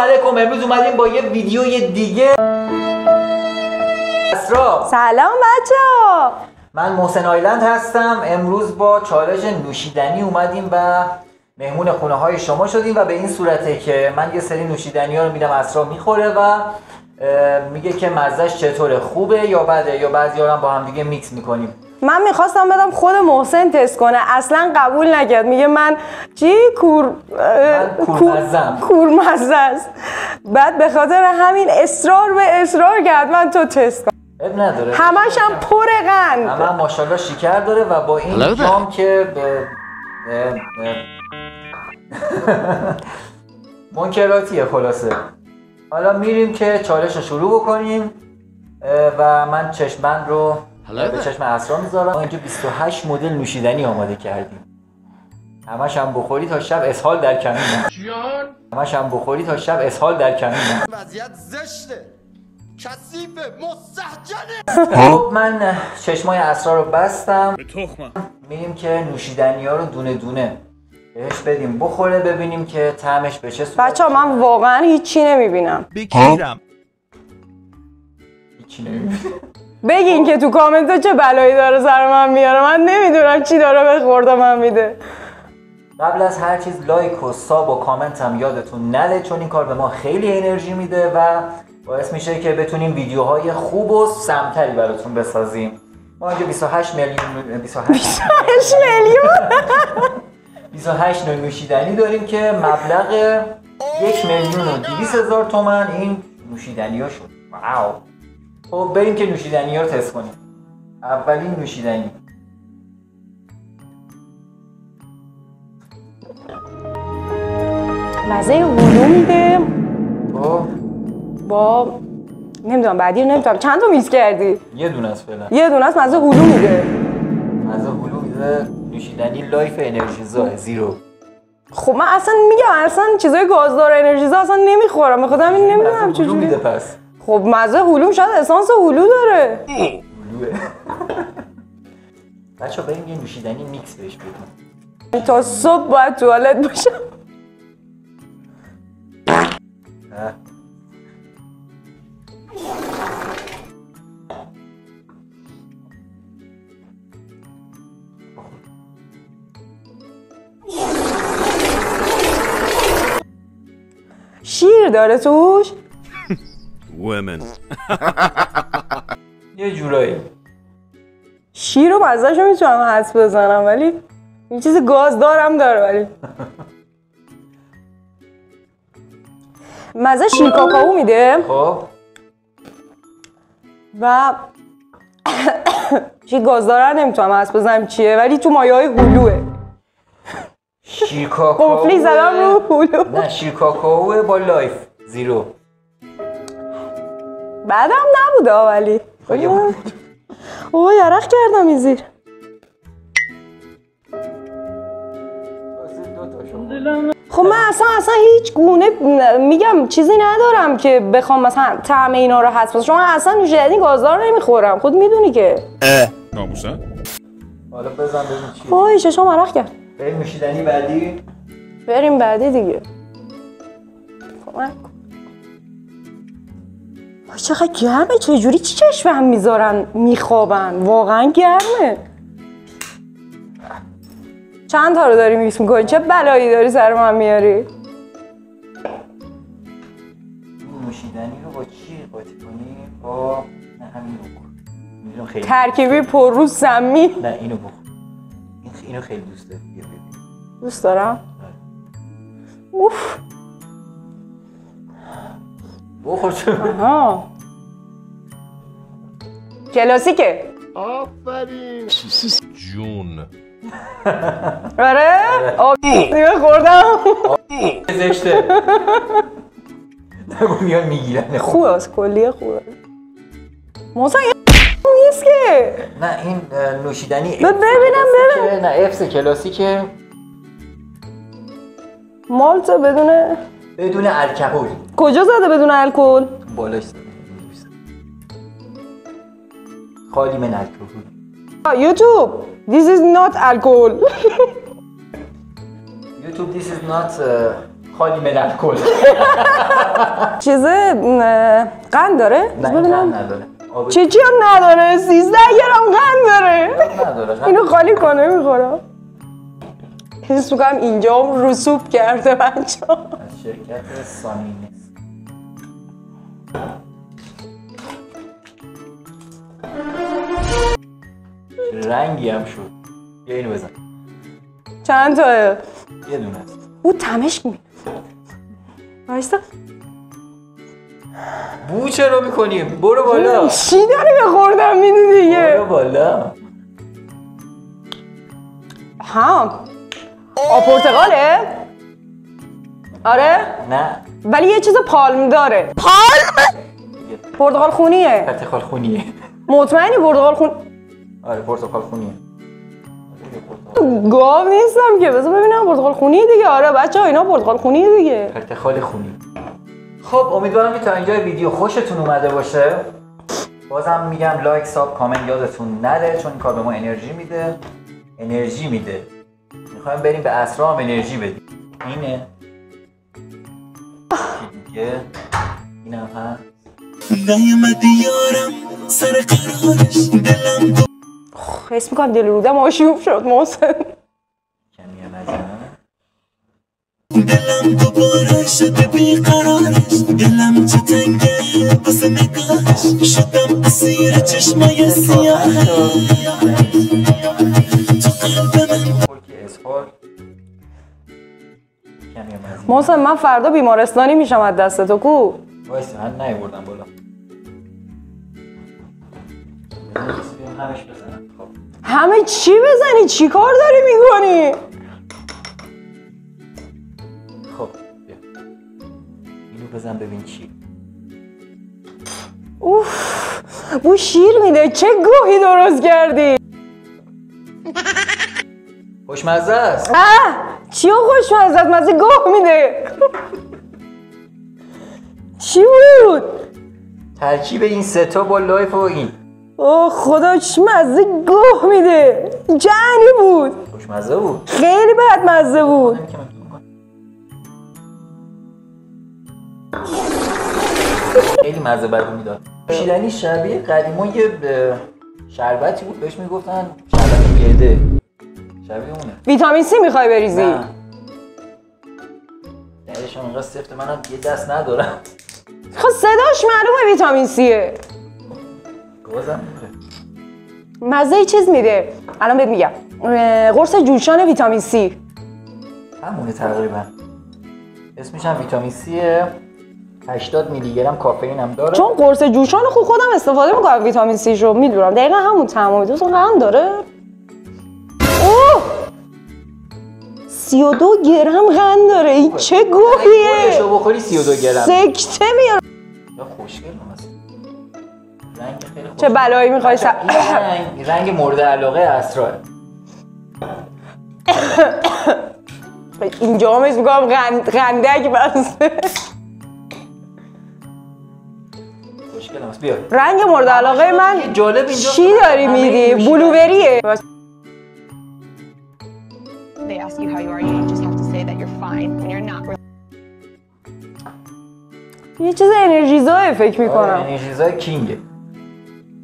علیکم. امروز اومدیم با یه ویدیوی دیگه. اسرا سلام بچه‌ها، من محسن آیلند هستم. امروز با چالش نوشیدنی اومدیم و مهمون خونه های شما شدیم و به این صورته که من یه سری نوشیدنی ها رو میدم، اسرا میخوره و میگه که مزهش چطوره، خوبه یا بده، یا بعضی‌ها هم با هم دیگه میکس میکنیم. من میخواستم بدم خود محسن تست کنه، اصلا قبول نکرد. میگه من چی کورمزه است. بعد به خاطر همین اصرار کرد من تو تست کنم. اب نداره، همش هم پر قند، همه ماشاءالله شکر داره و با این جام که منکراتیه. خلاصه حالا میریم که چالش رو شروع بکنیم و من چشم‌بند رو به چشم اسرا میذارم. ما اینجا 28 مدل نوشیدنی آماده کردیم. همش هم بخوری تا شب اسهال در کمینه. همش هم بخوری تا شب اسهال در کمینه. وضعیت زشته، کثیفه، مستهجنه. خب من چشمای اسرا رو بستم. به تخمم. میریم که نوشیدنی ها رو دونه دونه بهش بدیم بخوره، ببینیم که طعمش به چه صورت. بچه‌ها من واقعا هیچی نمیبینم. بگیرم. هیچی نمیبینم. بگین که تو کامنت ها چه بلایی داره سر من میاره. من نمیدونم چی داره به خورده من میده. قبل از هر چیز لایک و ساب و کامنت هم یادتون نره، چون این کار به ما خیلی انرژی میده و باعث میشه که بتونیم ویدیوهای خوب و سمتری براتون بسازیم. ما اینجا 28 نوع نوشیدنی داریم که مبلغ 1,200,000 تومان این نوشیدنی ها شد. واو. خب بریم که نوشیدنی ها رو تست کنیم. اولین نوشیدنی مزه هلو میده. خب با نمیدونم بعدی رو نمیدونم چند تا میز کردی؟ یه دونه است فعلا. یه دونه است. مزه هلو میده. مزه هلو میده. نوشیدنی لایف انرژیزا زیرو. خب من اصلا میگم اصلا چیزای گازدار انرژیزا اصلا نمیخورم. بخاطر همین نمیدونم چجوری میده. پس خب مزه هلو شاید اسانس هلو داره. هلوه. بچه‌ها بریم یه نوشیدنی میکس بهش بدیم. تا صبح باید توالت باشم. شیر داره توش؟ women. یه جورایی شیر رو مزه‌شو میتونم حدس بزنم، ولی این چیز گازدارم داره. ولی مزه شیر کاکائو میده. خب و چی گازدار نمیتونم حدس بزنم چیه، ولی تو مایه‌های هلوه. شیر کاکائو. قفلی زدم رو هلو. نه شیر کاکائو با لایف زیرو. بعدم نبوده ولی اوه یرق کردم این زیر. خب من اصلا هیچ گونه میگم چیزی ندارم که بخوام مثلا طعم اینا رو حدس بزنم. شما اصلا نوشیدنی گازدار نمیخورم، خود میدونی که. ناموسا. حالا بزن ببین چیه. وای چشام عرق کرد. بریم نوشیدنی بعدی. بریم بعدی دیگه. وای چقدر گرمه، چجوری چی چشم هم میذارن میخوابن، واقعا گرمه. چند تا رو داری میکس میکنی؟ چه بلایی داری سر من میاری؟ این نوشیدنی رو با چی قاطی کنیم؟ با نه همین رو بخور. میدونم خیلی ترکیبی پر رو سمی. نه اینو بخور. اینو خیلی دوست داری. بیا ببین. دوست دارم. اوف. بخور چه؟ آها. کلاسیکه. آفرین. جون. آره؟ آب دیگه خوردم. زشته. نگو میان میگیرن. خوبه از کلیه خوبه. محسن نیست که. نه این نوشیدنی ببینم. نه افس کلاسیکه. مالت بدون الکل. کجا زده بدون الکل؟ بالاش زده. خالی من الکل. یوتیوب This is not alcohol. یوتیوب This is not خالی من الکل. چیز قند داره؟ نه قند نداره. چی نداره؟ 13 گرم قند داره. نداره. اینو خالی کنه میخورم. حس میکنم اینجا هم رسوب کرده بچه‌ها. از شرکت سانینس. رنگی هم شد. بیا اینو بزن. چند تاه؟ یه دونه است. او تمشک می بایستا. بو چرا میکنی؟ برو بالا. چی داری بخوردم میدی دیگه؟ برو بالا. ها آب پرتقاله؟ آره؟ نه. ولی یه چیز پالم داره. پالم؟ پرتقال خونیه. پرتقال خونیه. مطمئنی پرتقال خون؟ آره پرتقال خونیه. گاو نیستم که بذار ببینم پرتقال خونیه دیگه. آره بچه‌ها اینا پرتقال خونیه دیگه. پرتقال خونی. خب امیدوارم که تا اینجای ویدیو خوشتون اومده باشه. بازم میگم لایک، ساب، کامنت یادتون نره چون این کار به ما انرژی میده. میخوایم بریم به اسرا هم انرژی بدیم. اینه. دیگه اینم هست. نیومدی یارم سر قرارش دلم حس میکنم دل رودم آشوب شد محسن. کمی هم از دلم دوباره شده بیقرارش دلم چه تنگه بس نگاهش شدم اسیر چشمای سیاهش تو قلب من پرکی اسفال. کمی هم از محسن من فردا بیمارستانی میشم از دست تو کو. وایسی من نیوردم بالا. همش بزنم. خب همه چی بزنی؟ چی کار داری میکنی؟ خب بیا اینو بزن ببین چی. اوف بو شیر میده. چه گوهی درست کردی؟ خوشمزه است. چیو خوشمزه؟ مزه گوه میده. چی بود؟ ترکیب این سه تا با لایف و این. اوه خدا چه مزه گوه میده. جنی بود. خوشمزه بود. خیلی بد مزه بود. خیلی مزه بد میداد. نوشیدنی شبیه قدیما یه شربتی بود بهش میگفتن شربت معده. شبیه اونه. ویتامین سی میخوای بریزی؟ نه. درشم اینقدر سفته منم یه دست ندارم. خب صداش معلومه ویتامین سیه. گازم میره. مزه چیز میده. الان بهت میگم. قرص جوشان ویتامین سی. همونه تقریبا. اسمش هم ویتامین سیه. 80 میلی گرم کافئین هم داره. چون قرص جوشان خوب خودم استفاده میکنم ویتامین سی شو میدونم دقیقا همون تمامی تو قند داره. اوه 32 گرم قند داره. این چه گوهیه؟ گلشو بخوری 32 گرم. سکته میاره. یا خوشگل هست. رنگ خیلی خوشگل. چه بلایی میخوای این رنگ مورد علاقه اسرار. اینجا هم میگم قندک بسته. خوشگل هست. بیا. رنگ مورد علاقه من جالب اینجا چی داری میدی؟ بلوبریه. They ask you how you are, you just have to say that you're fine when you're not. یه چیز انرژیزای فکر میکنم. انرژیزای کینگه.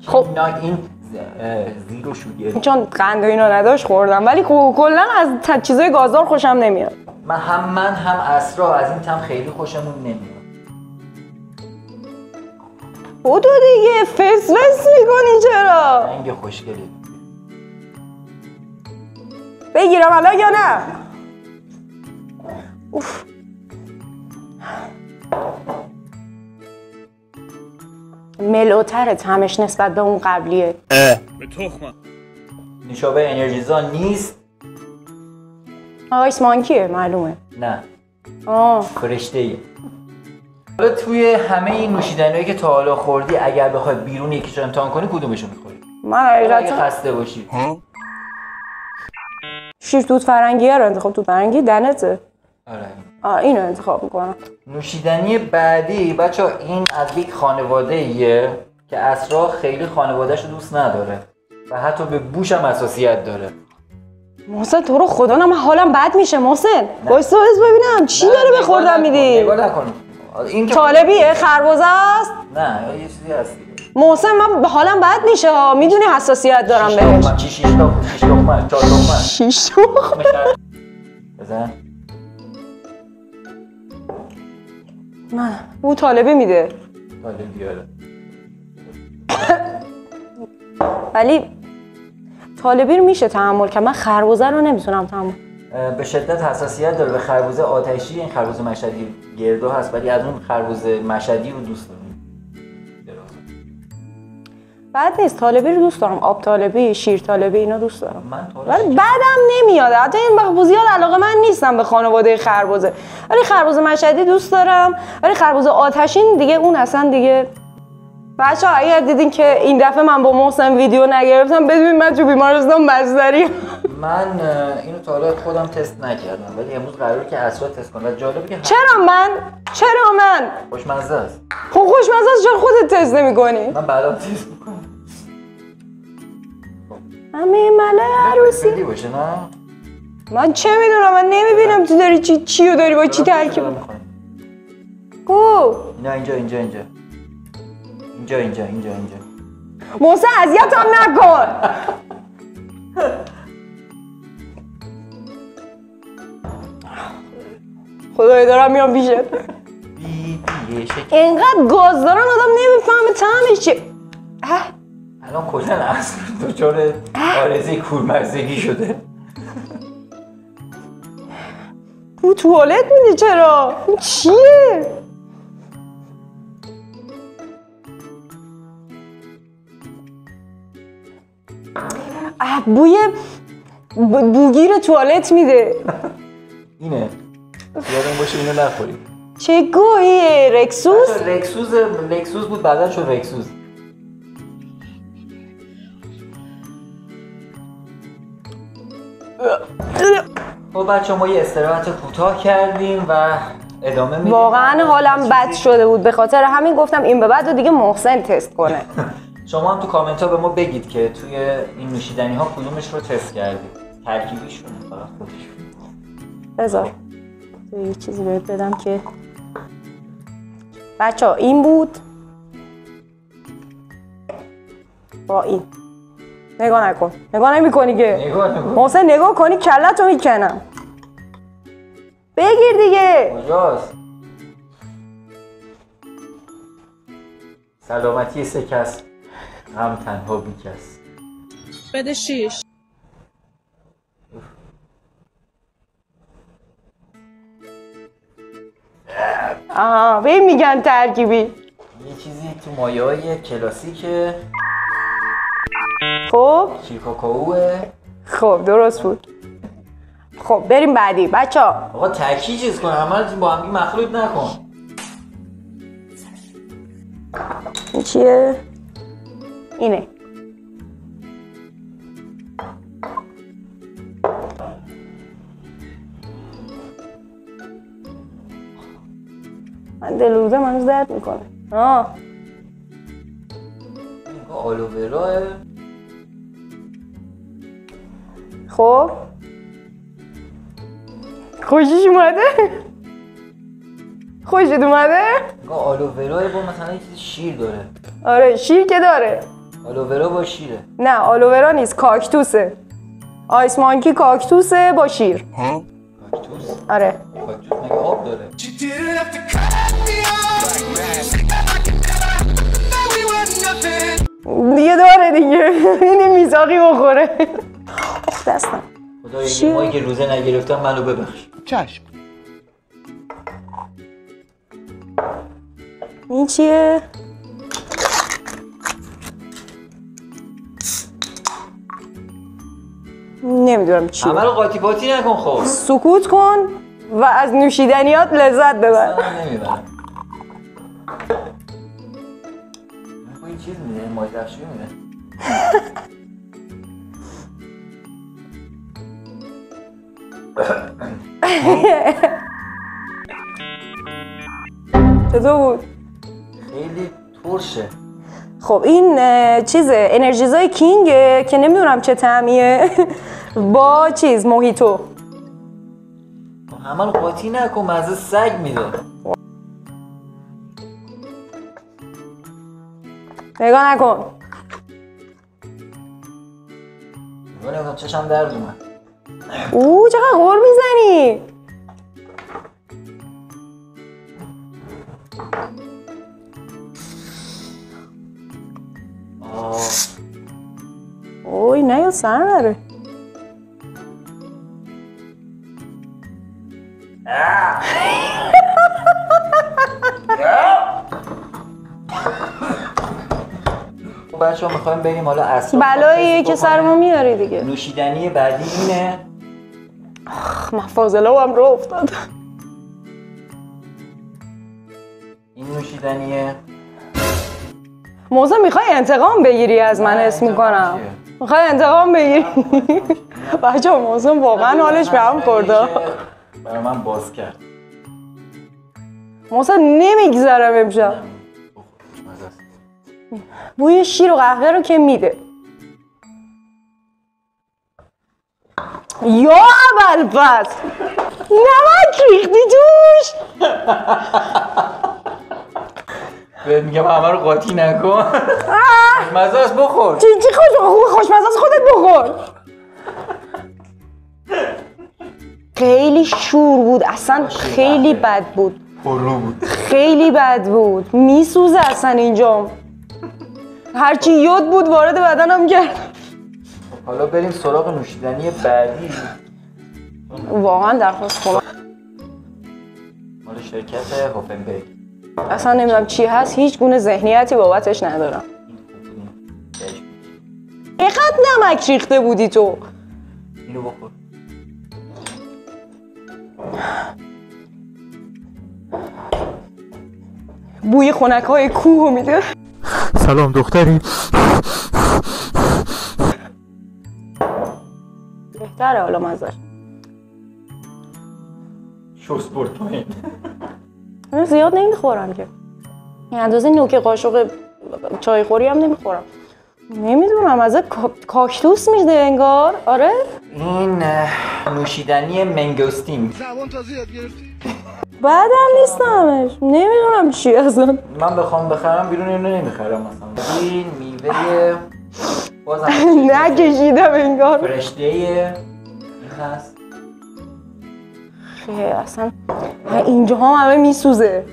خب این زیرو شوگر. چون قند و اینا نداشت خوردم ولی کلا از چیزای گازدار خوشم نمیاد. من هم اسرا از این تم خیلی خوشمون نمیاد. بودو دیگه فس میکنی چرا؟ رنگ خوشگلی. بگیرم الان یا نه؟ اوف. ملوتره طعمش نسبت به اون قبلیه. به تخمم. نوشابه انرژیزا نیست. آیس مانکیه معلومه. نه. فرشته ایه. حالا توی همه این نوشیدنیایی که تا حالا خوردی اگر بخوای بیرون یکیشو امتحان کنی کدومشو میخوری؟ من اگه حقیقتا خسته باشی. شیر توت فرنگیه رو انتخاب. توت فرنگی دنته. آره. اینو انتخاب میکنم. نوشیدنی بعدی بچه‌ها این از یک خانواده‌ایه که اسرا خیلی خانواده‌شو دوست نداره و حتی به بوش هم حساسیت داره. محسن تو رو خدا من حالم بد میشه محسن. وایسا ببینم چی داره بخوردم میدی؟ نگاه نکن. این که طالبیه خربزه است؟ نه یه چیزی هست. محسن من حالم بد میشه ها، میدونی حساسیت دارم بهش. 6 لقمه 4 لقمه 6 لقمه بزن. نه او طالبی میده. طالب بیاره. ولی طالبی رو میشه تحمل کرد، من خربزه رو نمیتونم تحمل. به شدت حساسیت داره به خربزه آتشی. این خربزه مشهدی گردو هست ولی از اون خربزه مشهدی رو دوست دارم. بعد نیست، طالبی رو دوست دارم، آب طالبی، شیر طالبی اینا دوست دارم. من ولی بعدم نمیاد. حتی این زیاد علاقه من نیستم به خانواده خربزه. ولی خربزه مشهدی دوست دارم. ولی خربزه آتشین دیگه اون اصلا دیگه. بچه‌ها اگر دیدین که این دفعه من با محسن ویدیو نگرفتم بدونید من تو بیمارستان بستری. من اینو تا حالا خودم تست نکردم ولی امروز قراره که اسرا تست کنم. جالبه که چرا من خوشمزه است. خب خوشمزه است، چرا خودت تست نمی‌کنی؟ من بعدا تست می‌کنم. همه مله عروسی خیلی باشه نه؟ من چه میدونم، من نمیبینم تو داری چیو داری با چی ترکیب کو؟ نه اینجا محسن اذیتم نکن. خدای دارم میام پیشت. اینقدر گاز دارن آدم نمیفهمه طعمش چیه. الان کلا اصلا دچار آرزه کورمزگی شده. تو توالت میدی چرا؟ چیه؟ بوی بوگیر توالت میده. اینه یادم باشه اینو نخوری. چه گویی؟ رکسوس بود بعدا شد رکسوس. خب بچه‌ها ما یه استراحت کوتاه کردیم و ادامه میدیم. واقعا حالم بد شده بود، به خاطر همین گفتم این به بعد دیگه محسن تست کنه. شما هم تو کامنت ها به ما بگید که توی این نوشیدنی ها کدومش رو تست کردید. ترکیبیشون فقط خودشون. بذار یه چیزی بهت بدم که بچه‌ها این بود با این. نگاه نکن، نگاه نمی‌کنی که. نگاه نکن. محسن نگاه کنی کلتو میکنم. بگیر دیگه. کجاست؟ سلامتی سه کس غم تنها بی کس. بده 6. به میگن ترکیبی. یه چیزی تو مایه‌های کلاسیکه. خب شیرکاکائوه. خب درست بود. خب بریم بعدی بچه‌ها. آقا ترکیب چیز کن، همه رو با هم مخلوط نکن. این چیه؟ اینه. من دلوزه منو درد میکنه. آلووراه. خب خوشش اومده؟ خوشت اومده؟ آلووراه با مثلا یه چیز شیر داره. آره شیر که داره. آلوورا با شیره. نه آلوورا نیست، کاکتوسه. آیس مانکی کاکتوسه با شیر. کاکتوس؟ آره. کاکتوس مگه آب داره؟ دیگه داره دیگه. این میزاقی بخوره. دستم. خدایا مایی که روزه نگرفتم منو ببخش. چشم. این چیه؟ نمیدونم چیه. همه رو قاطی پاتی نکن خب. سکوت کن و از نوشیدنیات لذت ببر. نمیبرم. این چیز میده، مای دفشوی میده. چطور بود؟ خیلی ترشه. خب این چیزه انرژیزای کینگه که نمیدونم چه طعمیه. با چیز موهیتو. همه رو قاطی نکن، مزه سگ میده. نگاه نکن. نگاه نکن چشم درد اومد. چقدر غر میزنی. اوی نه یا سر نره. بچه ها میخوایم بریم حالا اسرار بلاییه که سر ما میاری دیگه. نوشیدنی بعدی اینه. من فاضله هم رو افتاد. این نوشیدنیه. موزه میخوای انتقام بگیری از من اسم میکنم. میخوای انتقام بگیری. بچه ها موزه واقعا حالش به هم خورده. برای من باز کرد. موزه نمیگذرم امشب. بوی شیر و قهوه رو که میده. یا ابوالفضل نمک ریختی توش. بهت میگم همه رو قاطی نکن. مزه است بخور. چی خوشمزه است خودت بخور. خیلی شور بود اصلا، خیلی بد بود. پررو بود. خیلی بد بود، میسوزه اصلا اینجام. هرچی یود بود وارد بدنم کرد. حالا بریم سراغ نوشیدنی بعدی. واقعا درخواست کنم. مال شرکت هوفنبرگ. اصلا نمیدونم چی هست، هیچ گونه ذهنیتی بابتش ندارم. اینقدر نمک ریخته بودی تو. اینو بخور. بوی خنک‌های کوه میده. سلام دختری. بهتره حالا مزش. شست برد پایین. من زیاد نمیخورم که. این اندازه نوک قاشق چای خوری هم نمیخورم. نمیدونم از کاکتوس میده انگار. آره این نوشیدنی منگوستین. زبان تازه یاد گرفتی؟ بعدم نیستمش، نمیدونم چی اصلا. من بخوام بخرم بیرون اینو نمیخرم مثلا. این میوه بازم نکشیدم انگار. فرشته این هست. خیلی اصلا اینجا هم همه میسوزه.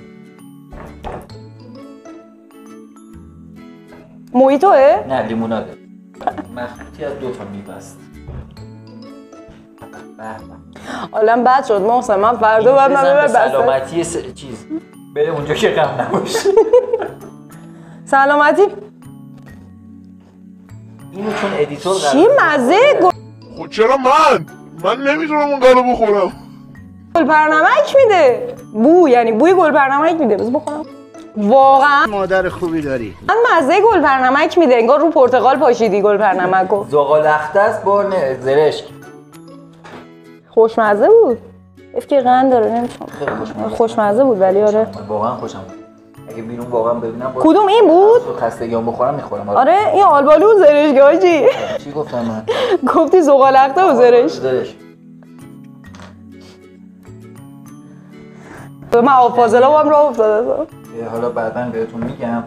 مویتوه؟ نه لیموناده. مخلوطی از 2 تا میوه است. حالا بد شد محسن، من فردا باید من ببر بسته. سلامتی چیز بره اونجا که غم نباشه. سلامتی اینو چون ادیتور چی مزه خب چرا من نمیتونم اون قالو بخورم. گلپرنمک میده. یعنی بوی گلپرنمک میده. بذار بخورم. واقعا مادر خوبی داری. من مزه گلپرنمک میده، انگار رو پرتقال پاشیدی گلپرنمکو. زغال اخته است با زرشک. خوشمزه بود. افکی قند داره نمیتونم. خوشمزه بود ولی آره. واقعا خوشم بود. اگه بیرون واقعا ببینم کدوم این بود؟ خستگیام بخورم میخورم. آره این آلبالو و زرشک حاجی. چی گفتم من؟ گفتی زغال اخته و زرشک. من آب فاضله هم راه افتاده. حالا بعداً بهتون میگم.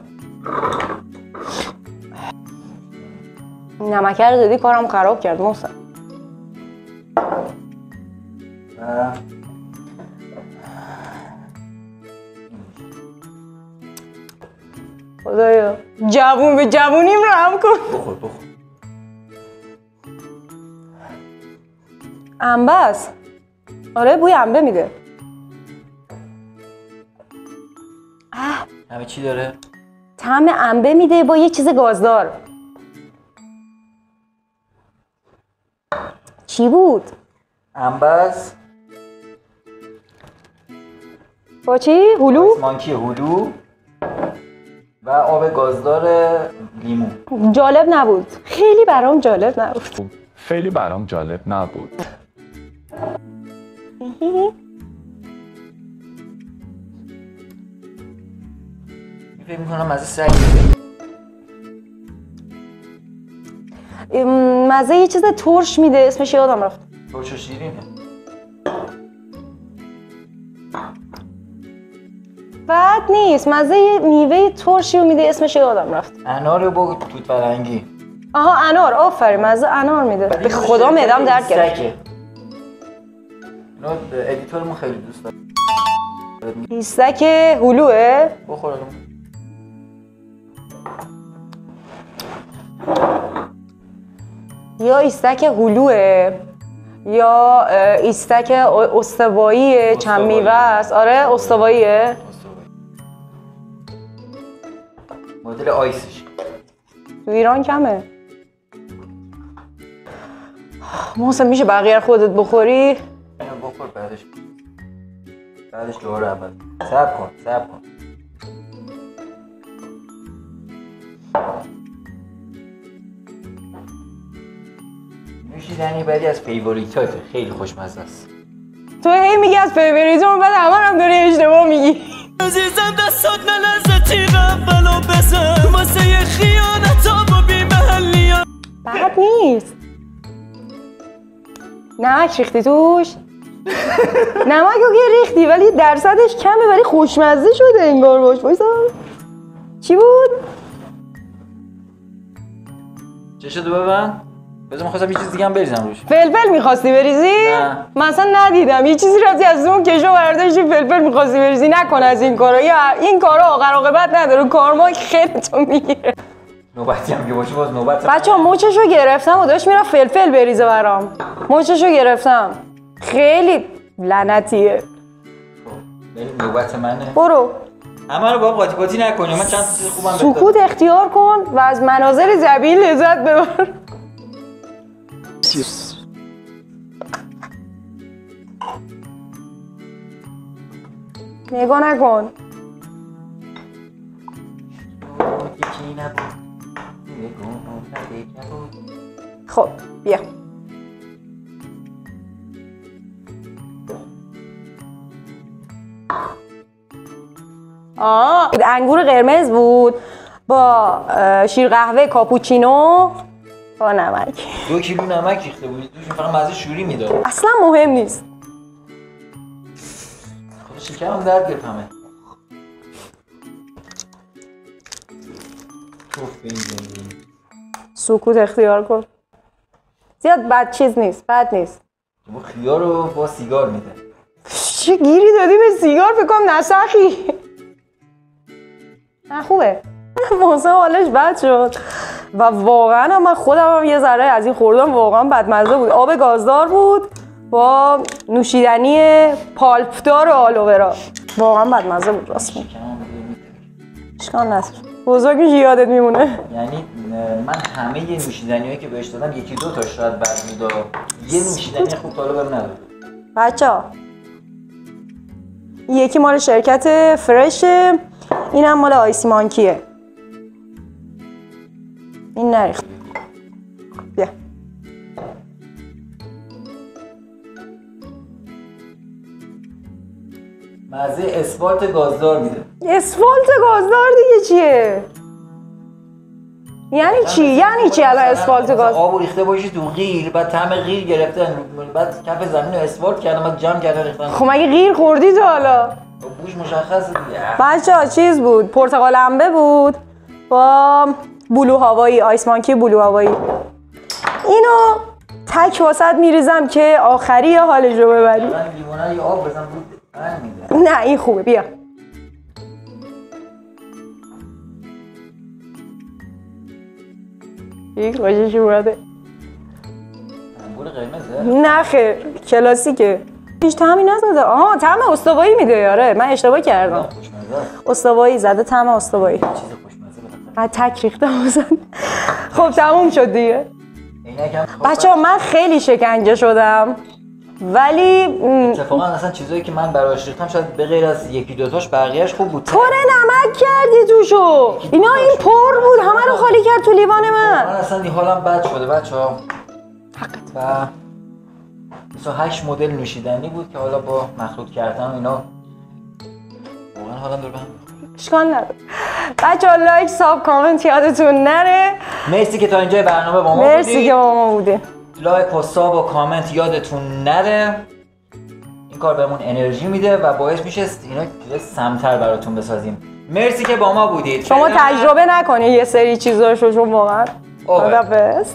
نمکه رو دادی کارم خراب کرد محسن. خدایا جوون به جوونیم رحم کن. بخور. انبه است. آره بوی انبه میده. همه چی داره؟ طعم انبه میده با یه چیز گازدار. چی بود؟ انبه است. با چی؟ هلو؟ مانکی هلو و آب گازدار لیمو. جالب نبود. خیلی برام جالب نبود. فکر میکنم مزه سگ. مزه یه چیز ترش میده اسمش یادم رفت. ترش و شیرینه. بد نیست، مزه یه میوه ترشی رو میده اسمش یادم رفت. انار با توت فرنگی. آها انار، آفرین مزه انار میده. به خدا معده‌ام درد گرفت. اینو ادیتورمون خیلی دوست داره. ایستک هلوه؟ بخور. یا ایستک هلوه یا ایستک استوایی چند میوه است. آره استواییه. مدل آیسش تو ایران کمه. محسن میشه بقیه خودت بخوری؟ اینو بخور بعدش جوهر اول. صبر کن. نوشیدنی بعدی از فیوریتاته، خیلی خوشمزه است. تو هی میگی از فیوریتام بعد همه هم داری اشتباه میگی. عزیزم دستات نلزتی قبلو بزن واسه خیانتا با بی محلیا. بد نیست. نمک ریختی توش؟ نمک رو که ریختی ولی درصدش کمه ولی خوشمزه شده انگار. باش بایسا چی بود؟ چشتو ببند. بذار می‌خواستم یه چیز دیگه هم بریزم روش. فلفل می‌خواستی بریزی؟ نه. من اصلا ندیدم. یه چیزی رفتی از اون کشو برداشتی فلفل می‌خواستی بریزی. نکن از این کارا. یا این کارا آخر عاقبت نداره. کارما خیلی تو میگیره. نوبتی هم که باشه باز نوبت. بچه‌ها مچشو گرفتم و داشت میرفت فلفل بریزه برام. مچشو گرفتم. خیلی لعنتیه. بریم نوبت منه. برو. همه رو با هم قاطی پاتی نکنیم. من چند تا چیز خوبم بهت سکوت اختیار کن و از مناظر طبیعی لذت ببر. نگاه نکن. خب بیا. انگور قرمز بود با شیر قهوه کاپوچینو با نمک. 2 کیلو نمک ریخته بود توش، فقط مزه شوری میداد. اصلا مهم نیست. خود شکمم درد گرفت همه. توف به این زندگی. سکوت اختیار کن. زیاد بد چیز نیست. بد نیست. با خیار رو با سیگار میده. چه گیری دادی به سیگار؟ فکر کنم نسخی. نه خوبه. محسن حالش بد شد و واقعا من خودم هم یه ذره از این خوردم واقعا بدمزه بود. آب گازدار بود با نوشیدنی پالپدار و آلوورا. واقعا بدمزه بود راست میگی. اشکال نداره. بزرگ میشه یادت میمونه. یعنی من همه یه نوشیدنیایی که بهش دادم 1-2 تا شاید بد بود. یه نوشیدنی خوب تا حالا بهم نداد. بچه‌ها یکی مال شرکت فرشه، اینم مال آیسی مانکیه. این نریخت. بیا. مزه اسفالت گازدار میده. اسفالت گازدار دیگه چیه؟ یعنی چی؟ یعنی چی الان اسفالت گاز؟ آب ریخته باشی تو قیر، بعد طعم قیر گرفتن، بعد کف زمین رو اسفالت کردن، بعد جمع کردن ریختن. خب مگه قیر خوردی تو حالا؟ بوش مشخصه دیگه. بچه‌ها چیز بود، پرتقال انبه بود با بلو هوایی، آیس مانکی بلو هوایی. اینو تک واسط میریزم که آخری یا حالش رو ببری. من لیموناد یا آب بزن بود میده. نه این خوبه. بیا. یک خوشش اومده. انگور قرمزه؟ نه خیر کلاسیکه. هیچ طعمی نزده. آها طعم استوایی میده. آره من اشتباه کردم. استوایی زده، طعم استوایی. چیز خوشمزه بالاخره. من تک ریختم مثلا. خب تموم شد دیگه. عینکم بچه‌ها من خیلی شکنجه شدم ولی اتفاقا اصلا چیزایی که من براش ریختم شاید به غیر از 1-2 تاش بقیه‌اش خوب بود. پر نمک کردی توشو. اینا این پر بود همه رو خالی کرد تو لیوان من من. اصلا دی حالم بد شده بچه‌ها. و 28 مدل نوشیدنی بود که حالا با مخلوط کردن و اینا واقعا حالم داره به هم. اشکال نداره. بچه‌ها لایک ساب کامنت یادتون نره. مرسی که تا اینجای برنامه با ما مرسی بودید. که با ما بودید. لایک و ساب و کامنت یادتون نره. این کار بهمون انرژی میده و باعث میشه اینا سمتر براتون بسازیم. مرسی که با ما بودید. شما تجربه نکنید یه سری چیزاشو، چون واقعا خدافظ.